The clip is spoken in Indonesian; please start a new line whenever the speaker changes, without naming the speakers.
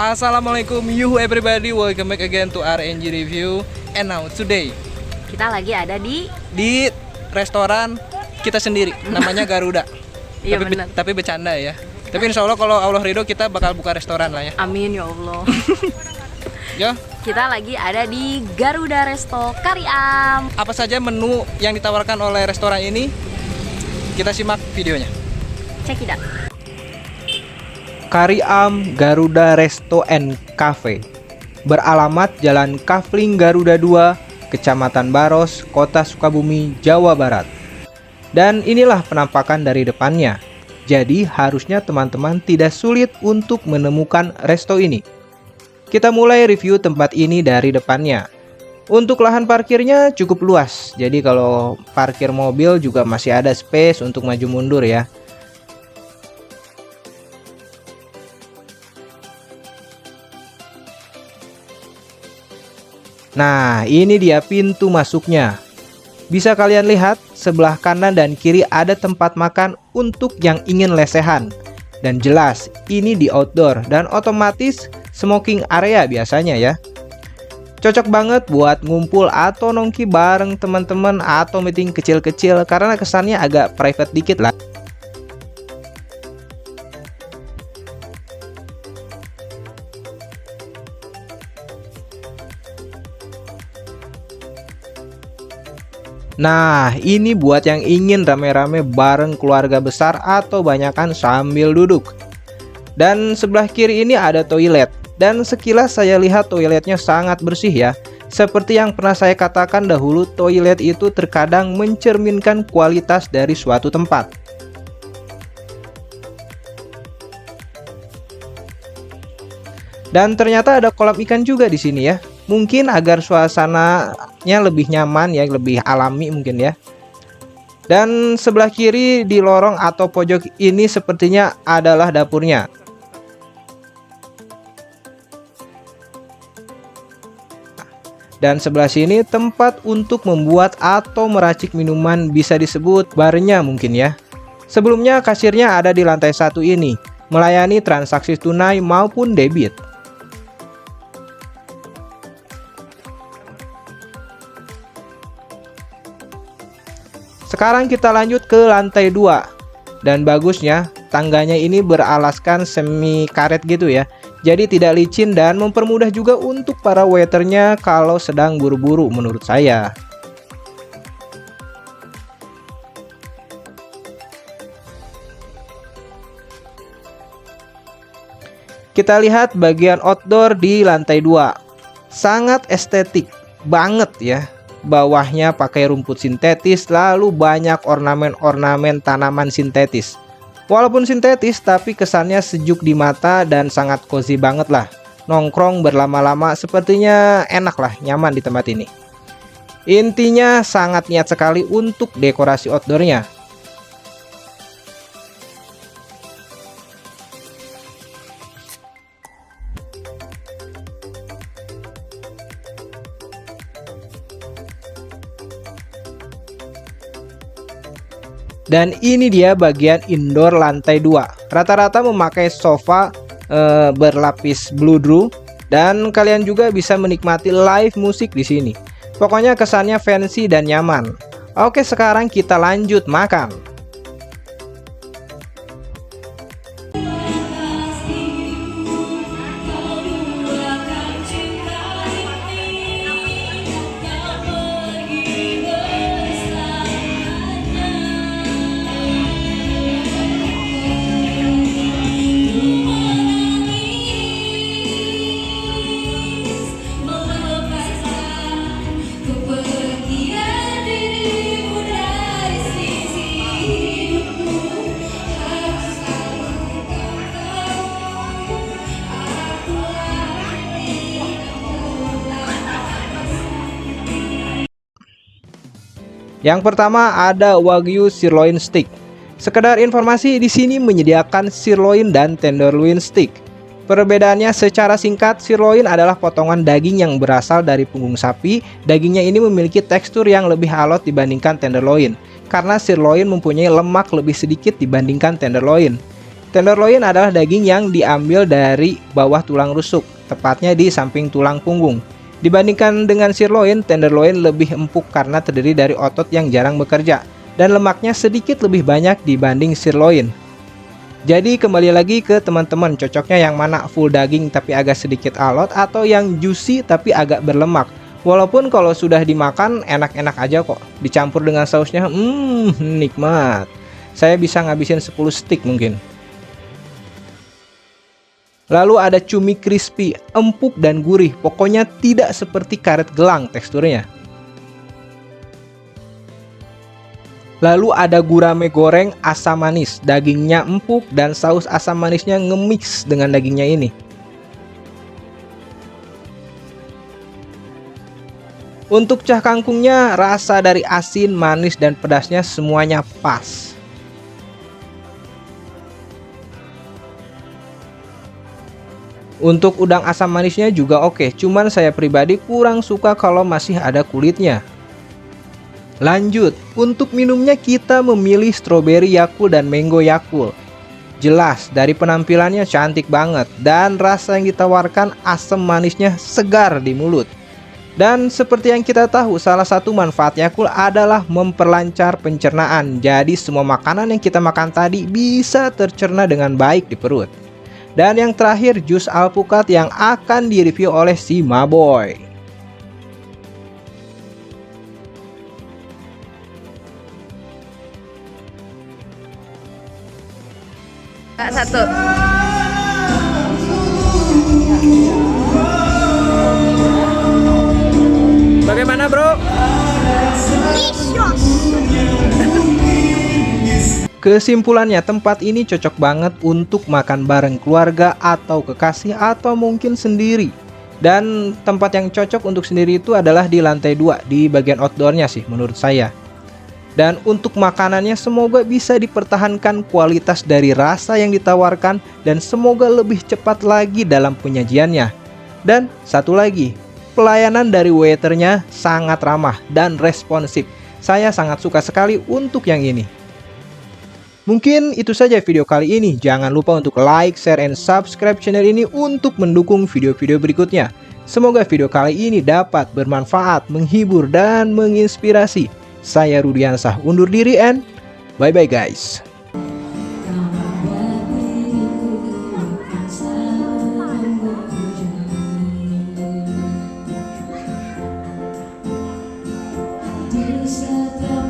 Assalamualaikum you everybody, welcome back again to RNG Review. And now today
Kita lagi ada
di restoran kita sendiri, namanya Garuda.
Iya benar.
Tapi bercanda ya. Tapi insya Allah kalau Allah ridho kita bakal buka restoran lah ya.
Amin ya Allah.
Ya,
Kita lagi ada di Garuda Resto Kariam.
apa saja menu yang ditawarkan oleh restoran ini? Kita simak videonya.
Cek tidak?
Kariam Garuda Resto and Cafe beralamat Jalan Kafling Garuda 2, Kecamatan Baros, Kota Sukabumi, Jawa Barat. Dan inilah penampakan dari depannya. Jadi harusnya teman-teman tidak sulit untuk menemukan resto ini. Kita mulai review tempat ini dari depannya. Untuk lahan parkirnya cukup luas. Jadi kalau parkir mobil juga masih ada space untuk maju mundur ya. Nah, ini dia pintu masuknya. Bisa kalian lihat, sebelah kanan dan kiri ada tempat makan untuk yang ingin lesehan. Dan jelas, ini di outdoor dan otomatis smoking area biasanya ya. Cocok banget buat ngumpul atau nongki bareng teman-teman atau meeting kecil-kecil karena kesannya agak private dikit lah. Nah, ini buat yang ingin rame-rame bareng keluarga besar atau banyakan sambil duduk. Dan sebelah kiri ini ada toilet. Dan sekilas saya lihat toiletnya sangat bersih ya. Seperti yang pernah saya katakan dahulu, toilet itu terkadang mencerminkan kualitas dari suatu tempat. Dan ternyata ada kolam ikan juga di sini ya. Mungkin agar suasananya lebih nyaman ya, lebih alami mungkin ya. Dan sebelah kiri di lorong atau pojok ini sepertinya adalah dapurnya. Dan sebelah sini tempat untuk membuat atau meracik minuman, bisa disebut barnya mungkin ya. Sebelumnya kasirnya ada di lantai 1 ini, melayani transaksi tunai maupun debit. Sekarang kita lanjut ke lantai 2. Dan bagusnya tangganya ini beralaskan semi karet gitu ya. Jadi tidak licin dan mempermudah juga untuk para waiternya kalau sedang buru-buru menurut saya. Kita lihat bagian outdoor di lantai 2. Sangat estetik banget ya. Bawahnya pakai rumput sintetis, lalu banyak ornamen-ornamen tanaman sintetis. Walaupun sintetis tapi kesannya sejuk di mata dan sangat cozy banget lah. Nongkrong berlama-lama sepertinya enak lah, nyaman di tempat ini. Intinya sangat niat sekali untuk dekorasi outdoornya. Dan ini dia bagian indoor lantai 2. Rata-rata memakai sofa berlapis bludru dan kalian juga bisa menikmati live musik di sini. Pokoknya kesannya fancy dan nyaman. Oke, sekarang kita lanjut makan. Yang pertama ada Wagyu sirloin steak. Sekedar informasi, di sini menyediakan sirloin dan tenderloin steak. Perbedaannya secara singkat, sirloin adalah potongan daging yang berasal dari punggung sapi. Dagingnya ini memiliki tekstur yang lebih alot dibandingkan tenderloin, karena sirloin mempunyai lemak lebih sedikit dibandingkan tenderloin. Tenderloin adalah daging yang diambil dari bawah tulang rusuk, tepatnya di samping tulang punggung. Dibandingkan dengan sirloin, tenderloin lebih empuk karena terdiri dari otot yang jarang bekerja dan lemaknya sedikit lebih banyak dibanding sirloin. Jadi kembali lagi ke teman-teman, cocoknya yang mana, full daging tapi agak sedikit alot atau yang juicy tapi agak berlemak. Walaupun kalau sudah dimakan enak-enak aja kok, dicampur dengan sausnya nikmat. Saya bisa ngabisin 10 stick mungkin. Lalu ada cumi crispy, empuk dan gurih, pokoknya tidak seperti karet gelang teksturnya. Lalu ada gurame goreng asam manis, dagingnya empuk dan saus asam manisnya nge-mix dengan dagingnya ini. Untuk cah kangkungnya, rasa dari asin, manis dan pedasnya semuanya pas. Untuk udang asam manisnya juga oke, cuman saya pribadi kurang suka kalau masih ada kulitnya. Lanjut, untuk minumnya kita memilih strawberry Yakult dan mango Yakult. Jelas, dari penampilannya cantik banget dan rasa yang ditawarkan asam manisnya segar di mulut. Dan seperti yang kita tahu, salah satu manfaat Yakult adalah memperlancar pencernaan. Jadi semua makanan yang kita makan tadi bisa tercerna dengan baik di perut. Dan yang terakhir, jus alpukat yang akan direview oleh si Maboy.
Kak, satu.
Bagaimana bro?
Kesimpulannya, tempat ini cocok banget untuk makan bareng keluarga atau kekasih atau mungkin sendiri. Dan tempat yang cocok untuk sendiri itu adalah di lantai 2, di bagian outdoornya sih menurut saya. Dan untuk makanannya semoga bisa dipertahankan kualitas dari rasa yang ditawarkan dan semoga lebih cepat lagi dalam penyajiannya. Dan satu lagi, pelayanan dari waiternya sangat ramah dan responsif. Saya sangat suka sekali untuk yang ini. Mungkin itu saja video kali ini. Jangan lupa untuk like, share, and subscribe channel ini untuk mendukung video-video berikutnya. Semoga video kali ini dapat bermanfaat, menghibur, dan menginspirasi. Saya Rudiansah undur diri and bye-bye guys.
Di setiap